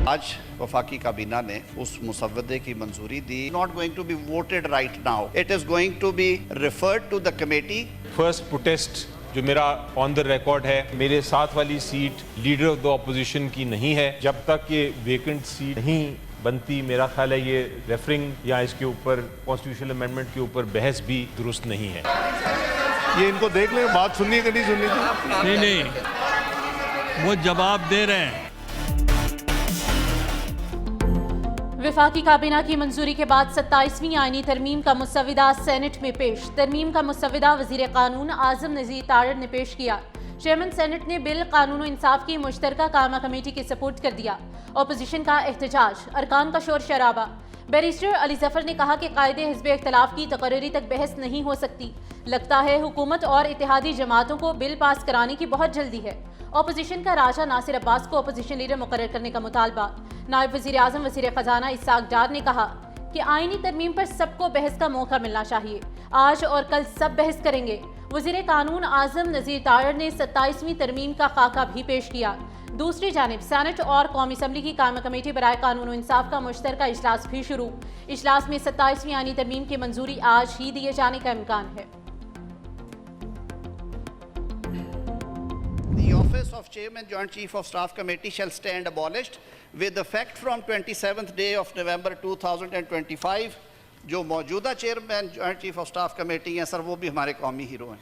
آج وفاقی کابینہ نے اس مسودے کی منظوری دی. Not going to be voted right now. It is going to be referred to the committee. First protest جو میرا آن دا ریکارڈ ہے، میرے ساتھ والی seat leader of the opposition کی نہیں ہے. جب تک یہ ویکنٹ سیٹ نہیں بنتی، میرا خیال ہے یہ ریفرنگ یا اس کے اوپر کانسٹیٹیوشنل امینڈمنٹ کے اوپر بحث بھی درست نہیں ہے. یہ ان کو دیکھ لیں، بات سننی ہے کہ نہیں سننی تھی؟ نہیں، وہ جواب دے رہے ہیں. وفاقی کابینہ کی منظوری کے بعد 27ویں آئینی ترمیم کا مسودہ سینٹ میں پیش. ترمیم کا مسودہ وزیر قانون اعظم نذیر تارڑ نے پیش کیا. چیئرمین سینٹ نے بل قانون و انصاف کی مشترکہ کامہ کمیٹی کے سپورٹ کر دیا. اپوزیشن کا احتجاج، ارکان کا شور شرابہ. بیرسٹر علی ظفر نے کہا کہ قائد حزب اختلاف کی تقرری تک بحث نہیں ہو سکتی. لگتا ہے حکومت اور اتحادی جماعتوں کو بل پاس کرانے کی بہت جلدی ہے. اپوزیشن کا راجہ ناصر عباس کو اپوزیشن لیڈر مقرر کرنے کا مطالبہ. نائب وزیر اعظم وزیر خزانہ اسحاق ڈار نے کہا کہ آئینی ترمیم پر سب کو بحث کا موقع ملنا چاہیے. آج اور کل سب بحث کریں گے. وزیر قانون اعظم نذیر تارڑ نے 27ویں ترمیم کا خاکہ بھی پیش کیا. دوسری جانب سینٹ اور قومی اسمبلی کی قائمہ کمیٹی برائے قانون و انصاف کا مشترکہ اجلاس بھی شروع. اجلاس میں 27ویں آئینی ترمیم کی منظوری آج ہی دیے جانے کا امکان ہے. The office of Chairman Joint Chief of Staff Committee shall stand abolished with effect from 27th day of November 2025. جو موجودہ chairman joint chief of staff committee ہیں سر، وہ بھی ہمارے قومی ہیرو ہیں.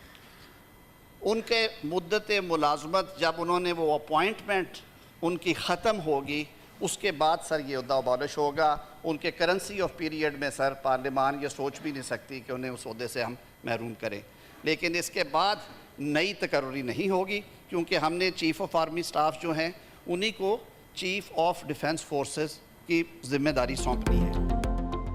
ان کے مدت ملازمت جب انہوں نے وہ اپوائنٹمنٹ ان کی ختم ہوگی، اس کے بعد سر یہ عہدہ ابالش ہوگا. ان کے کرنسی آف پیریڈ میں سر پارلیمان یہ سوچ بھی نہیں سکتی کہ انہیں اس عہدے سے ہم محروم کریں. لیکن اس کے بعد نئی تقرری نہیں ہوگی، کیونکہ ہم نے چیف آف آرمی سٹاف جو ہیں انہی کو چیف آف ڈیفنس فورسز کی ذمہ داری سونپنی ہے.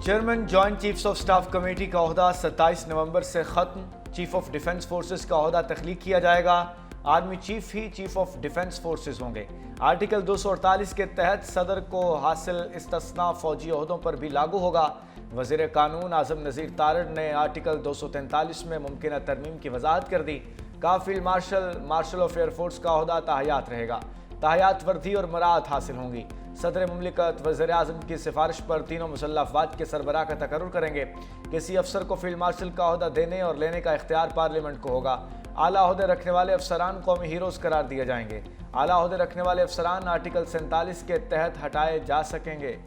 Chairman joint chiefs of staff committee کا عہدہ 27 نومبر سے ختم. چیف آف ڈیفنس فورسز کا عہدہ تخلیق کیا جائے گا. آرمی چیف ہی چیف آف ڈیفنس فورسز ہوں گے. آرٹیکل 248 کے تحت صدر کو حاصل استثناء فوجی عہدوں پر بھی لاگو ہوگا. وزیر قانون اعظم نذیر تارڑ نے آرٹیکل 243 میں ممکنہ ترمیم کی وضاحت کر دی. کہا field marshal of air force کا عہدہ تاحیات رہے گا. تاحیات وردی اور مراعات حاصل ہوں گی. صدر مملکت وزیر اعظم کی سفارش پر تینوں مسلح افواج کے سربراہ کا تقرر کریں گے. کسی افسر کو فیلڈ مارشل کا عہدہ دینے اور لینے کا اختیار پارلیمنٹ کو ہوگا. اعلیٰ عہدے رکھنے والے افسران قومی ہیروز قرار دیے جائیں گے. اعلیٰ عہدے رکھنے والے افسران آرٹیکل 47 کے تحت ہٹائے جا سکیں گے.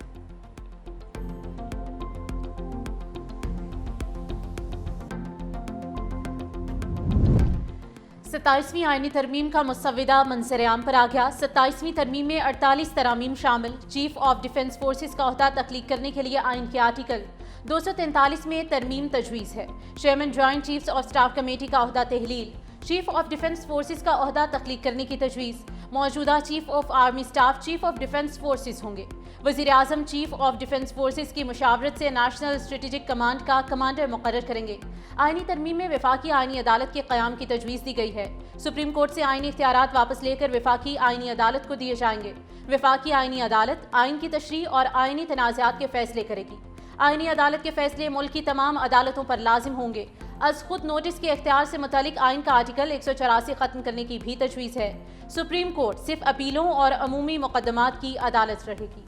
ستائیسویں آئینی ترمیم کا مسودہ منظر عام پر آ گیا. 27ویں ترمیم میں 48 ترامیم شامل. چیف آف ڈیفنس فورسز کا عہدہ تخلیق کرنے کے لیے آئین کے آرٹیکل 243 میں ترمیم تجویز ہے. Chairman joint chiefs of staff committee کا عہدہ تحلیل. چیف آف ڈیفنس فورسز کا عہدہ تخلیق کرنے کی تجویز. موجودہ chief of army staff chief of defence forces ہوں گے. وزیر اعظم چیف آف ڈیفنس فورسز کی مشاورت سے نیشنل اسٹریٹجک کمانڈ کا کمانڈر مقرر کریں گے. آئینی ترمیم میں وفاقی آئینی عدالت کے قیام کی تجویز دی گئی ہے. سپریم کورٹ سے آئینی اختیارات واپس لے کر وفاقی آئینی عدالت کو دیے جائیں گے. وفاقی آئینی عدالت آئین کی تشریح اور آئینی تنازعات کے فیصلے کرے گی. آئینی عدالت کے فیصلے ملک کی تمام عدالتوں پر لازم ہوں گے. از خود نوٹس کے اختیار سے متعلق آئین کا آرٹیکل 184 ختم کرنے کی بھی تجویز ہے. سپریم کورٹ صرف اپیلوں اور عمومی مقدمات کی عدالت رہے گی.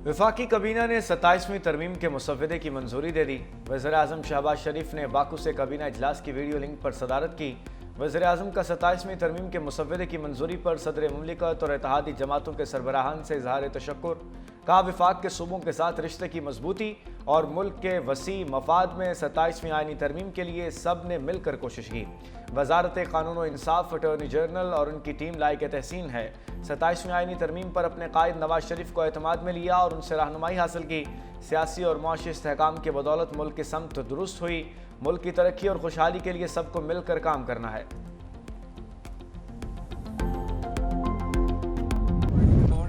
وفاقی کابینہ نے 27ویں ترمیم کے مسودے کی منظوری دے دی. وزیر اعظم شہباز شریف نے باکو سے کابینہ اجلاس کی ویڈیو لنک پر صدارت کی. وزیر اعظم کا 27ویں ترمیم کے مسودے کی منظوری پر صدر مملکت اور اتحادی جماعتوں کے سربراہان سے اظہار تشکر. کہا وفاق کے صوبوں کے ساتھ رشتے کی مضبوطی اور ملک کے وسیع مفاد میں 27ویں آئینی ترمیم کے لیے سب نے مل کر کوشش کی. وزارت قانون و انصاف اٹارنی جنرل اور ان کی ٹیم لائق تحسین ہے. 27ویں آئینی ترمیم پر اپنے قائد نواز شریف کو اعتماد میں لیا اور ان سے رہنمائی حاصل کی. سیاسی اور معاشی استحکام کی بدولت ملک کی سمت درست ہوئی. ملک کی ترقی اور خوشحالی کے لیے سب کو مل کر کام کرنا ہے.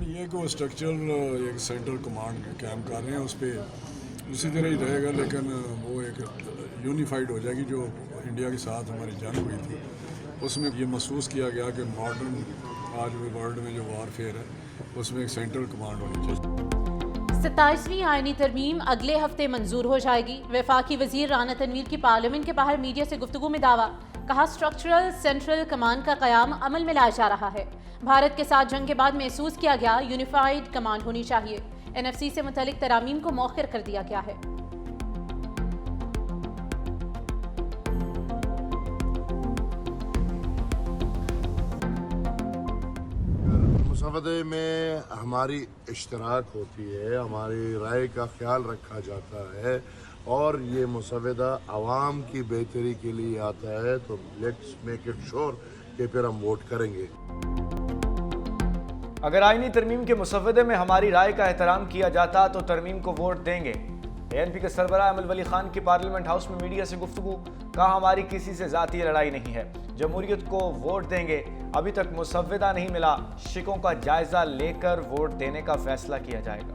یہ کو اسٹرکچرل ایک سینٹرل کمانڈ قائم کر رہے ہیں، اس پہ اسی طرح ہی رہے گا، لیکن وہ ایک یونیفائڈ ہو جائے گی. جو انڈیا کے ساتھ ہماری جنگ ہوئی تھی اس میں یہ محسوس کیا گیا کہ ماڈرن آج بھی ورلڈ میں جو وارفیئر ہے اس میں ایک سینٹرل کمانڈ ہونی چاہیے. 27ویں آئینی ترمیم اگلے ہفتے منظور ہو جائے گی. وفاقی وزیر رانا تنویر کی پارلیمنٹ کے باہر میڈیا سے گفتگو میں دعویٰ. کہا اسٹرکچرل سینٹرل کمانڈ کا قیام عمل میں لایا جا رہا ہے۔ بھارت کے ساتھ جنگ کے بعد محسوس کیا گیا یونیفائڈ کمانڈ ہونی چاہیے۔ NFC سے متعلق ترامیم کو مؤخر کر دیا گیا ہے۔ مسودے میں ہماری اشتراک ہوتی ہے، ہماری رائے کا خیال رکھا جاتا ہے اور یہ مسودہ عوام کی بہتری کے لیے آتا ہے، تو لیٹس میک اٹ شور کہ پھر ہم ووٹ کریں گے۔ اگر آئینی ترمیم کے مسودے میں ہماری رائے کا احترام کیا جاتا تو ترمیم کو ووٹ دیں گے۔ ANP کے سربراہ امل ولی خان کی پارلیمنٹ ہاؤس میں میڈیا سے گفتگو، کہا ہماری کسی سے ذاتی لڑائی نہیں ہے، جمہوریت کو ووٹ دیں گے، ابھی تک مسودہ نہیں ملا، شکوں کا جائزہ لے کر ووٹ دینے کا فیصلہ کیا جائے گا۔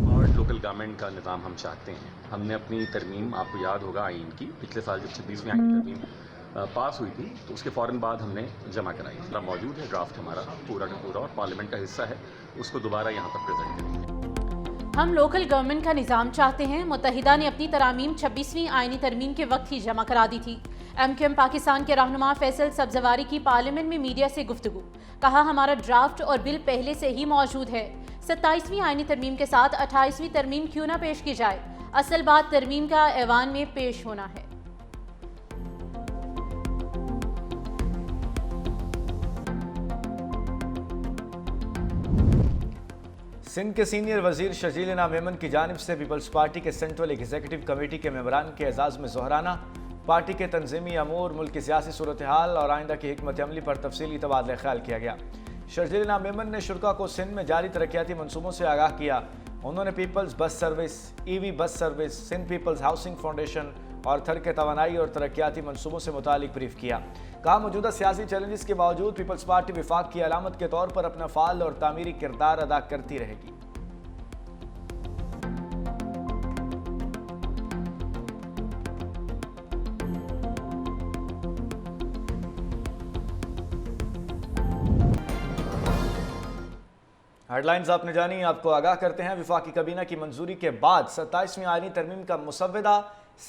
اور لوکل گورنمنٹ کا نظام ہم چاہتے ہیں۔ ہم نے اپنی ترمیم، آپ کو یاد ہوگا آئین کی، پچھلے سال جب 26ویں آئین کی ترمیم پاس ہوئی تھی تو اس کے فوراً بعد ہم نے جمع کرائی۔ موجود ہے ڈرافٹ ہمارا پورا کا پورا، اور پارلیمنٹ کا حصہ ہے، اس کو دوبارہ یہاں پر پریزنٹ کریں گے۔ ہم لوکل گورنمنٹ کا نظام چاہتے ہیں۔ متحدہ نے اپنی ترامیم 26ویں آئینی ترمیم کے وقت ہی جمع کرا دی تھی۔ MQM پاکستان کے رہنما فیصل سبزواری کی پارلیمنٹ میں میڈیا سے گفتگو، کہا ہمارا ڈرافٹ اور بل پہلے سے ہی موجود ہے، 27ویں آئینی ترمیم کے ساتھ 28ویں ترمیم کیوں نہ پیش کی جائے، اصل بات ترمیم کا ایوان میں پیش ہونا ہے۔ سندھ کے سینئر وزیر شرجیل انعام میمن کی جانب سے پیپلز پارٹی کے سینٹرل ایگزیکٹو کمیٹی کے ممبران کے اعزاز میں ظہرانہ، پارٹی کے تنظیمی امور، ملک کی سیاسی صورتحال اور آئندہ کی حکمت عملی پر تفصیلی تبادلہ خیال کیا گیا۔ شرجیل انعام میمن نے شرکاء کو سندھ میں جاری ترقیاتی منصوبوں سے آگاہ کیا۔ انہوں نے peoples bus service, EV bus service, Sindh peoples housing foundation اور تھر کے توانائی اور ترقیاتی منصوبوں سے متعلق بریف کیا۔ کہا موجودہ سیاسی چیلنجز کے باوجود پیپلز پارٹی وفاق کی علامت کے طور پر اپنا فعال اور تعمیری کردار ادا کرتی رہے گی۔ ہیڈ لائنز آپ نے جانی، آپ کو آگاہ کرتے ہیں۔ وفاقی کابینہ کی منظوری کے بعد 27ویں آئینی ترمیم کا مسودہ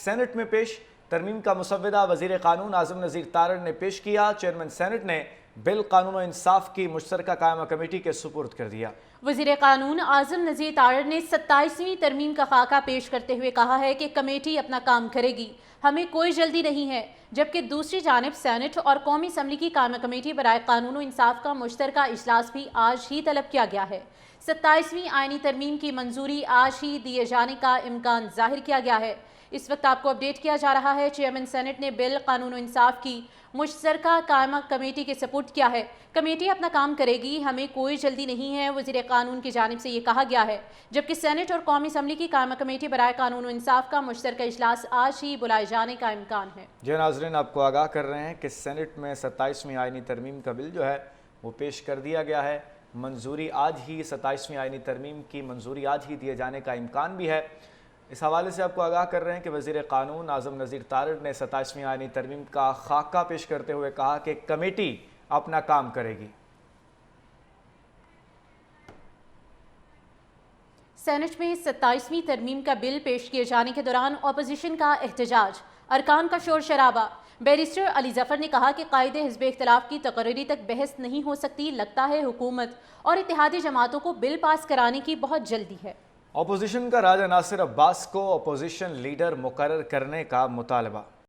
سینٹ میں پیش۔ ترمیم کا مسودہ وزیر قانون اعظم نذیر تارڑ نے پیش کیا۔ چیئرمین سینٹ نے بل قانون و انصاف کی مشترکہ قائمہ کمیٹی کے سپرد کر دیا۔ وزیر قانون اعظم نذیر تارڑ نے 27ویں ترمیم کا خاکہ پیش کرتے ہوئے کہا ہے کہ کمیٹی اپنا کام کرے گی، ہمیں کوئی جلدی نہیں ہے، جبکہ دوسری جانب سینٹ اور قومی اسمبلی کی قائمہ کمیٹی برائے قانون و انصاف کا مشترکہ اجلاس بھی آج ہی طلب کیا گیا ہے۔ 27ویں آئینی ترمیم کی منظوری آج ہی دیے جانے کا امکان ظاہر کیا گیا ہے۔ اس وقت آپ کو اپڈیٹ کیا جا رہا ہے، چیئرمین سینٹ نے بل قانون و انصاف کی مشترکہ قائمہ کمیٹی کے سپرد کیا ہے۔ کمیٹی اپنا کام کرے گی، ہمیں کوئی جلدی نہیں ہے، وزیر قانون کی جانب سے یہ کہا گیا ہے، جبکہ سینٹ اور قومی اسمبلی کی قائمہ کمیٹی برائے قانون و انصاف کا مشترکہ اجلاس آج ہی بلائے جانے کا امکان ہے۔ جی ناظرین، آپ کو آگاہ کر رہے ہیں کہ سینٹ میں 27ویں آئینی ترمیم کا بل جو ہے وہ پیش کر دیا گیا ہے۔ منظوری آج ہی 27ویں آئینی ترمیم کی منظوری آج ہی دیے جانے کا امکان بھی ہے۔ اس حوالے سے آپ کو آگاہ کر رہے ہیں کہ وزیر قانون اعظم نذیر تارڑ نے 27ویں آئینی ترمیم کا خاکہ پیش کرتے ہوئے کہا کہ کمیٹی اپنا کام کرے گی۔ سینٹ میں 27ویں ترمیم کا بل پیش کیے جانے کے دوران اپوزیشن کا احتجاج، ارکان کا شور شرابہ۔ بیرسٹر علی ظفر نے کہا کہ قائد حزب اختلاف کی تقرری تک بحث نہیں ہو سکتی، لگتا ہے حکومت اور اتحادی جماعتوں کو بل پاس کرانے کی بہت جلدی ہے۔ اپوزیشن کا راجہ ناصر عباس کو اپوزیشن لیڈر مقرر کرنے کا مطالبہ۔